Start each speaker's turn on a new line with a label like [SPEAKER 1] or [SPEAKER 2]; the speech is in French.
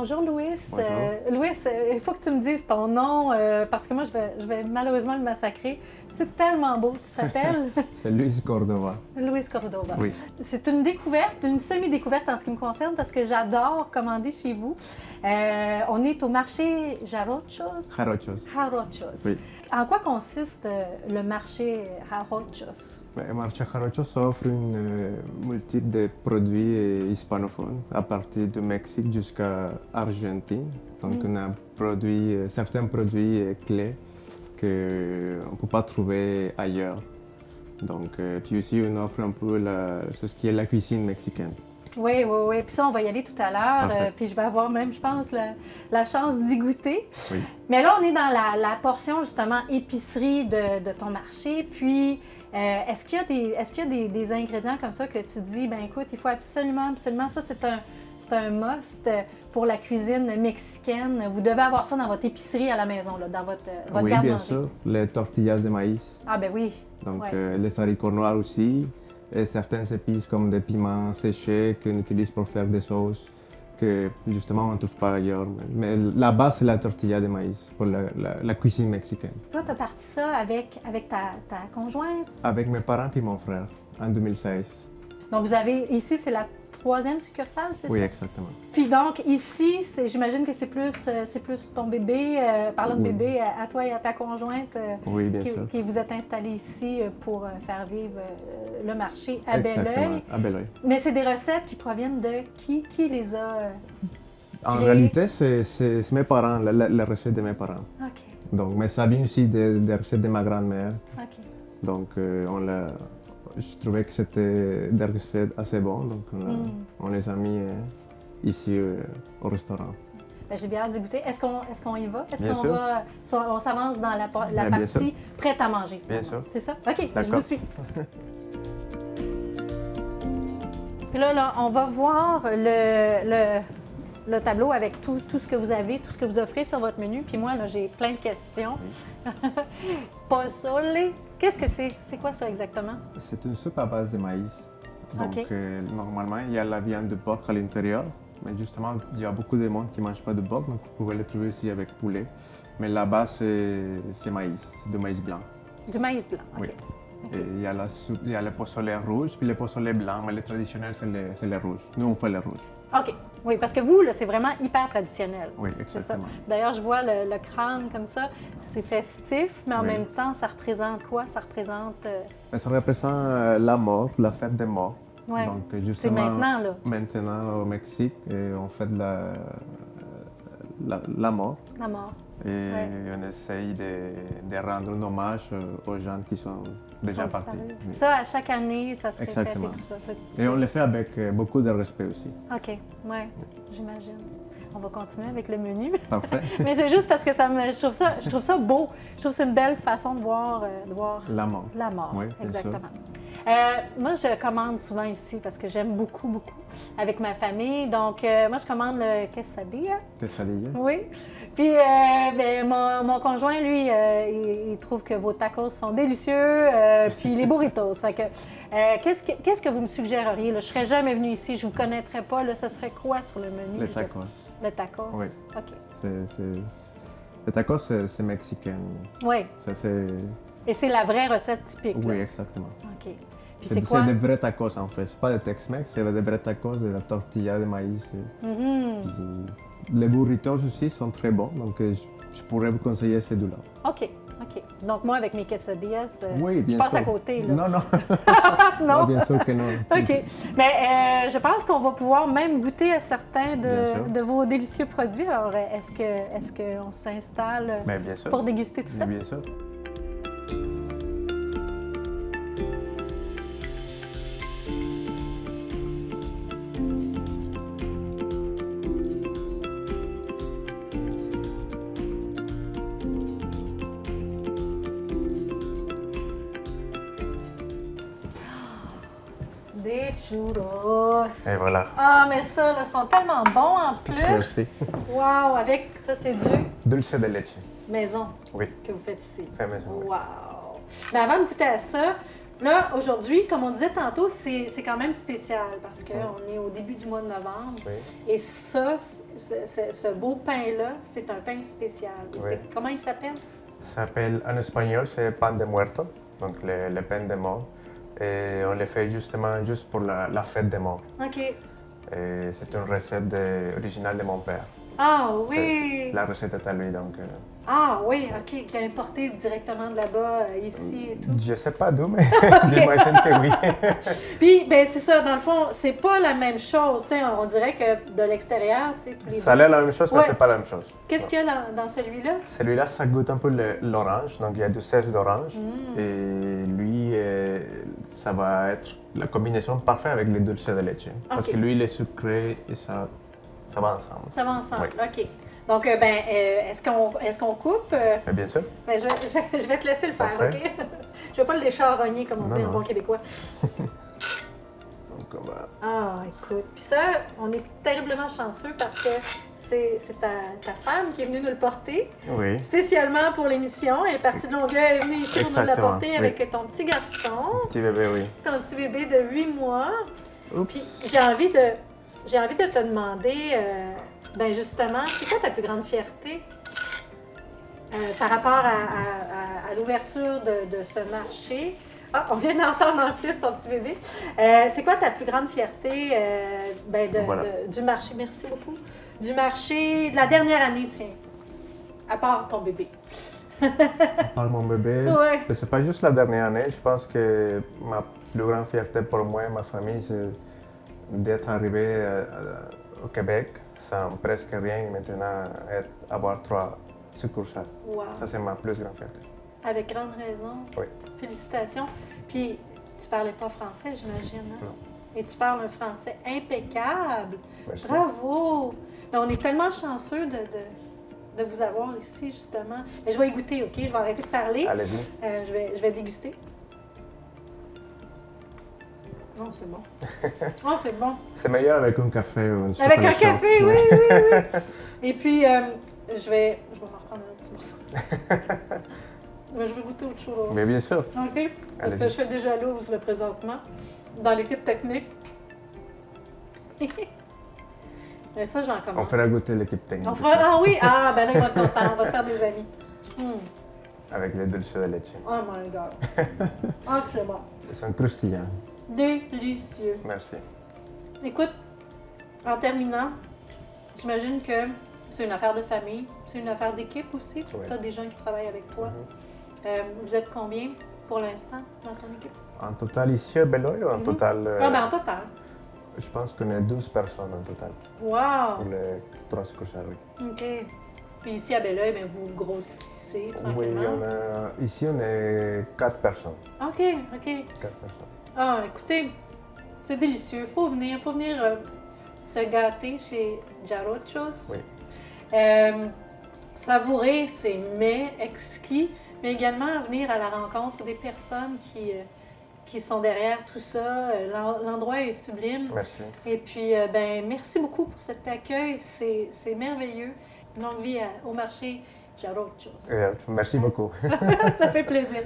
[SPEAKER 1] Bonjour Louis.
[SPEAKER 2] Bonjour.
[SPEAKER 1] Louis, il faut que tu me dises ton nom parce que moi je vais malheureusement le massacrer. C'est tellement beau. Tu t'appelles?
[SPEAKER 2] C'est Luis Cordova.
[SPEAKER 1] Luis Cordova.
[SPEAKER 2] Oui.
[SPEAKER 1] C'est une découverte, une semi-découverte en ce qui me concerne parce que j'adore commander chez vous. On est au marché Jarochos.
[SPEAKER 2] Jarochos. Oui.
[SPEAKER 1] En quoi consiste le marché Jarochos?
[SPEAKER 2] Le marché Jarochos offre une multitude de produits hispanophones à partir du Mexique jusqu'à Argentine. Donc on a certains produits clés qu'on ne peut pas trouver ailleurs. Donc puis aussi on offre un peu ce qui est la cuisine mexicaine.
[SPEAKER 1] Oui. Puis ça, on va y aller tout à l'heure. Puis je vais avoir même, je pense, la chance d'y goûter.
[SPEAKER 2] Oui.
[SPEAKER 1] Mais là, on est dans la portion, justement, épicerie de ton marché. Puis, est-ce qu'il y a des ingrédients comme ça que tu dis, ben écoute, il faut absolument, ça, c'est un must pour la cuisine mexicaine. Vous devez avoir ça dans votre épicerie à la maison, là, dans votre
[SPEAKER 2] Oui,
[SPEAKER 1] garde-manger.
[SPEAKER 2] bien sûr. Les tortillas de maïs.
[SPEAKER 1] Ah ben oui.
[SPEAKER 2] Donc
[SPEAKER 1] ouais.
[SPEAKER 2] les haricots noirs aussi. Et certaines épices comme des piments séchés qu'on utilise pour faire des sauces que justement on ne trouve pas ailleurs. Mais la base, c'est la tortilla de maïs pour la cuisine mexicaine.
[SPEAKER 1] Toi, tu as parti ça avec ta conjointe?
[SPEAKER 2] Avec mes parents et mon frère, en 2016.
[SPEAKER 1] Donc, vous avez, ici, c'est la 3e succursale, c'est ça?
[SPEAKER 2] Oui, exactement.
[SPEAKER 1] Puis donc, ici, j'imagine que c'est plus ton bébé, parlant de bébé, à toi et à ta conjointe,
[SPEAKER 2] oui, bien sûr.
[SPEAKER 1] qui vous êtes installés ici pour faire vivre le marché à
[SPEAKER 2] Exactement,
[SPEAKER 1] Bel-Oeil.
[SPEAKER 2] à Bel-Oeil.
[SPEAKER 1] Mais c'est des recettes qui proviennent de qui? Qui les a
[SPEAKER 2] En
[SPEAKER 1] créées?
[SPEAKER 2] réalité, c'est mes parents, la recette de mes parents.
[SPEAKER 1] OK.
[SPEAKER 2] Donc, mais ça vient aussi des recettes de ma grand-mère.
[SPEAKER 1] OK.
[SPEAKER 2] Donc, je trouvais que c'était des recettes assez bonnes, donc on les a mis ici au restaurant.
[SPEAKER 1] Ben, j'ai bien hâte d'y goûter. Est-ce qu'on y va? Est-ce
[SPEAKER 2] Bien
[SPEAKER 1] qu'on
[SPEAKER 2] sûr.
[SPEAKER 1] on s'avance dans la
[SPEAKER 2] Bien
[SPEAKER 1] partie
[SPEAKER 2] sûr.
[SPEAKER 1] prête à manger?
[SPEAKER 2] Bien
[SPEAKER 1] Finalement.
[SPEAKER 2] sûr.
[SPEAKER 1] C'est ça? OK, je
[SPEAKER 2] D'accord.
[SPEAKER 1] vous suis. Puis là, on va voir le tableau avec tout ce que vous avez, tout ce que vous offrez sur votre menu. Puis moi, là, j'ai plein de questions. Pozole, qu'est-ce que c'est? C'est quoi ça exactement?
[SPEAKER 2] C'est une soupe à base de maïs. Donc,
[SPEAKER 1] OK.
[SPEAKER 2] normalement, il y a la viande de porc à l'intérieur. Mais justement, il y a beaucoup de monde qui ne mange pas de porc, donc vous pouvez le trouver aussi avec poulet. Mais la base, c'est maïs, c'est du maïs blanc.
[SPEAKER 1] Du maïs blanc, OK.
[SPEAKER 2] Oui. Et il y a la soupe, il y a le pozole rouge, puis le pozole blanc, mais le traditionnel, c'est le rouge. Nous, on fait le rouge.
[SPEAKER 1] OK. Oui, parce que vous, là, c'est vraiment hyper traditionnel.
[SPEAKER 2] Oui,
[SPEAKER 1] C'est ça.
[SPEAKER 2] exactement.
[SPEAKER 1] D'ailleurs, je vois le crâne comme ça. C'est festif, mais en
[SPEAKER 2] Oui.
[SPEAKER 1] même temps, ça représente quoi? Ça représente...
[SPEAKER 2] Mais ça représente la mort, la fête des morts.
[SPEAKER 1] Ouais.
[SPEAKER 2] Donc,
[SPEAKER 1] C'est
[SPEAKER 2] justement,
[SPEAKER 1] maintenant, là.
[SPEAKER 2] Maintenant, au Mexique, on fête la mort.
[SPEAKER 1] La mort.
[SPEAKER 2] Et on essaye de rendre un hommage aux gens qui sont déjà
[SPEAKER 1] Sont
[SPEAKER 2] partis.
[SPEAKER 1] disparus.
[SPEAKER 2] Oui.
[SPEAKER 1] Ça, à chaque année, ça se répète
[SPEAKER 2] Exactement.
[SPEAKER 1] et tout ça.
[SPEAKER 2] Et on le fait avec beaucoup de respect aussi.
[SPEAKER 1] OK, oui, j'imagine. On va continuer avec le menu.
[SPEAKER 2] Parfait.
[SPEAKER 1] Mais c'est juste parce que je trouve ça beau. Je trouve que c'est une belle façon de voir
[SPEAKER 2] La mort.
[SPEAKER 1] la mort.
[SPEAKER 2] Oui, bien
[SPEAKER 1] exactement. Moi, je commande souvent ici parce que j'aime beaucoup avec ma famille. Donc, moi, je commande le quesadilla.
[SPEAKER 2] Quesadillas.
[SPEAKER 1] Oui. Puis, ben, mon conjoint, lui, il trouve que vos tacos sont délicieux. Puis les burritos. Fait que, qu'est-ce que vous me suggéreriez? Là? Je ne serais jamais venue ici, je ne vous connaîtrais pas. Là, ce serait quoi sur le menu?
[SPEAKER 2] Les tacos.
[SPEAKER 1] Le tacos?
[SPEAKER 2] Oui.
[SPEAKER 1] OK.
[SPEAKER 2] Les tacos, c'est mexicain.
[SPEAKER 1] Oui.
[SPEAKER 2] Ça, c'est...
[SPEAKER 1] Et c'est la vraie recette typique.
[SPEAKER 2] Oui,
[SPEAKER 1] là.
[SPEAKER 2] exactement.
[SPEAKER 1] OK. Puis c'est quoi?
[SPEAKER 2] C'est des vrais tacos en fait. C'est pas des Tex-Mex, c'est des vrais tacos de la tortilla de maïs.
[SPEAKER 1] Mhm.
[SPEAKER 2] Les burritos aussi sont très bons, donc je pourrais vous conseiller ces deux-là.
[SPEAKER 1] OK. OK. Donc, moi, avec mes quesadillas,
[SPEAKER 2] Oui, bien
[SPEAKER 1] je passe
[SPEAKER 2] sûr.
[SPEAKER 1] à côté. Là.
[SPEAKER 2] Non, non.
[SPEAKER 1] Non?
[SPEAKER 2] Non, bien sûr que non.
[SPEAKER 1] OK. Mais je pense qu'on va pouvoir même goûter à certains
[SPEAKER 2] Bien sûr.
[SPEAKER 1] de vos délicieux produits. Alors, est-ce qu'on s'installe
[SPEAKER 2] Mais bien sûr.
[SPEAKER 1] pour déguster tout ça?
[SPEAKER 2] Bien sûr.
[SPEAKER 1] Des churros.
[SPEAKER 2] Et voilà.
[SPEAKER 1] Ah, mais ça, là, sont tellement bons en plus.
[SPEAKER 2] Merci.
[SPEAKER 1] Wow, avec ça, c'est du
[SPEAKER 2] Dulce de leche.
[SPEAKER 1] maison
[SPEAKER 2] Oui,
[SPEAKER 1] que vous faites ici.
[SPEAKER 2] fait maison. oui.
[SPEAKER 1] Wow. Mais avant de goûter à ça, Là, aujourd'hui, comme on disait tantôt, c'est quand même spécial parce qu'on est au début du mois de novembre.
[SPEAKER 2] Oui.
[SPEAKER 1] Et ça, ce beau pain-là, c'est un pain spécial. Et
[SPEAKER 2] Oui.
[SPEAKER 1] comment il s'appelle?
[SPEAKER 2] Ça s'appelle en espagnol, c'est pan de muerto, donc le pain de mort. Et on le fait justement juste pour la fête des morts.
[SPEAKER 1] OK.
[SPEAKER 2] Et c'est une recette originale de mon père.
[SPEAKER 1] Ah oui!
[SPEAKER 2] La recette est à lui, donc...
[SPEAKER 1] Ah oui, OK, qui a importé directement de là-bas, ici et tout.
[SPEAKER 2] Je sais pas d'où, mais j'imagine que oui.
[SPEAKER 1] Puis, ben c'est ça, dans le fond, c'est pas la même chose. Tu sais, on dirait que de l'extérieur, tu sais, tous les...
[SPEAKER 2] Ça a l'air la même chose, mais
[SPEAKER 1] Ouais.
[SPEAKER 2] c'est pas la même chose.
[SPEAKER 1] Qu'est-ce qu'il y a dans celui-là?
[SPEAKER 2] Celui-là, ça goûte un peu l'orange, donc il y a du zeste d'orange. Et lui, ça va être la combinaison parfaite avec le dulce de leche. Parce que lui, il est sucré et ça va ensemble.
[SPEAKER 1] Ça va ensemble,
[SPEAKER 2] Oui.
[SPEAKER 1] OK. Donc, est-ce qu'on coupe?
[SPEAKER 2] Mais bien sûr.
[SPEAKER 1] Ben, je vais te laisser le faire,
[SPEAKER 2] Parfait.
[SPEAKER 1] OK? Je vais pas le décharogner, comme on
[SPEAKER 2] Non,
[SPEAKER 1] dit en
[SPEAKER 2] non.
[SPEAKER 1] bon québécois.
[SPEAKER 2] Donc, on va...
[SPEAKER 1] Ah, écoute. Puis ça, on est terriblement chanceux parce que c'est ta femme qui est venue nous le porter,
[SPEAKER 2] Oui.
[SPEAKER 1] spécialement pour l'émission. Elle est partie de Longueuil, elle est venue ici pour nous
[SPEAKER 2] Exactement,
[SPEAKER 1] l'apporter
[SPEAKER 2] oui.
[SPEAKER 1] avec ton petit garçon,
[SPEAKER 2] Petit bébé, oui.
[SPEAKER 1] ton petit bébé de 8 mois.
[SPEAKER 2] Oups.
[SPEAKER 1] Puis j'ai envie de te demander, ben justement, c'est quoi ta plus grande fierté par rapport à l'ouverture de ce marché? Ah, on vient d'entendre en plus ton petit bébé. C'est quoi ta plus grande fierté
[SPEAKER 2] Voilà.
[SPEAKER 1] du marché? Merci beaucoup. Du marché de la dernière année, tiens, à part ton bébé.
[SPEAKER 2] Par mon bébé,
[SPEAKER 1] Ouais.
[SPEAKER 2] mais c'est pas juste la dernière année. Je pense que ma plus grande fierté pour moi et ma famille, c'est d'être arrivé au Québec sans presque rien et maintenant avoir 3 succursales.
[SPEAKER 1] Wow.
[SPEAKER 2] Ça, c'est ma plus grande fierté.
[SPEAKER 1] Avec grande raison.
[SPEAKER 2] Oui.
[SPEAKER 1] Félicitations. Puis, tu parlais pas français, j'imagine, hein?
[SPEAKER 2] Non.
[SPEAKER 1] Et tu parles un français impeccable.
[SPEAKER 2] Merci.
[SPEAKER 1] Bravo! Mais on est tellement chanceux de vous avoir ici, justement. Mais je vais y goûter, OK? Je vais arrêter de parler.
[SPEAKER 2] Allez-y.
[SPEAKER 1] Je vais déguster. Non, c'est bon. Oh, c'est bon.
[SPEAKER 2] C'est meilleur avec un café ou une soupe
[SPEAKER 1] Avec
[SPEAKER 2] à la
[SPEAKER 1] un
[SPEAKER 2] chaux.
[SPEAKER 1] café, oui, oui, oui. Et puis, je vais m'en reprendre un petit morceau. Mais je vais goûter autre chose.
[SPEAKER 2] Mais bien sûr.
[SPEAKER 1] OK? Parce que
[SPEAKER 2] Allez-y.
[SPEAKER 1] je fais déjà l'ours le présentement, dans l'équipe technique. Mais ça, j'en
[SPEAKER 2] On
[SPEAKER 1] commence.
[SPEAKER 2] fera goûter l'équipe technique.
[SPEAKER 1] Ah oui? Ah, ben là, il va être content. On va se faire des amis.
[SPEAKER 2] Avec les dulce de leche.
[SPEAKER 1] Oh my God. Ah, c'est bon.
[SPEAKER 2] Ils sont croustillants.
[SPEAKER 1] Délicieux.
[SPEAKER 2] Merci.
[SPEAKER 1] Écoute, en terminant, j'imagine que c'est une affaire de famille, c'est une affaire d'équipe aussi.
[SPEAKER 2] Oui.
[SPEAKER 1] Tu as des gens qui travaillent avec toi. Vous êtes combien pour l'instant dans ton équipe?
[SPEAKER 2] En total, ici à Beloeil ou en total?
[SPEAKER 1] Ah, ben en total.
[SPEAKER 2] Je pense qu'on est 12 personnes en total
[SPEAKER 1] Wow!
[SPEAKER 2] pour les 3 succursales. Oui.
[SPEAKER 1] OK. Puis ici à Beloeil, ben, vous grossissez tranquillement.
[SPEAKER 2] Oui, ici on est 4 personnes.
[SPEAKER 1] OK, OK.
[SPEAKER 2] 4 personnes.
[SPEAKER 1] Ah, écoutez, c'est délicieux. Faut venir se gâter chez Jarochos.
[SPEAKER 2] Oui.
[SPEAKER 1] Savourer ces mets exquis, mais également venir à la rencontre des personnes qui sont derrière tout ça. L'endroit est sublime.
[SPEAKER 2] Merci.
[SPEAKER 1] Et puis, ben, merci beaucoup pour cet accueil. C'est merveilleux. Longue vie au marché Jarochos.
[SPEAKER 2] Merci beaucoup.
[SPEAKER 1] Ça fait plaisir.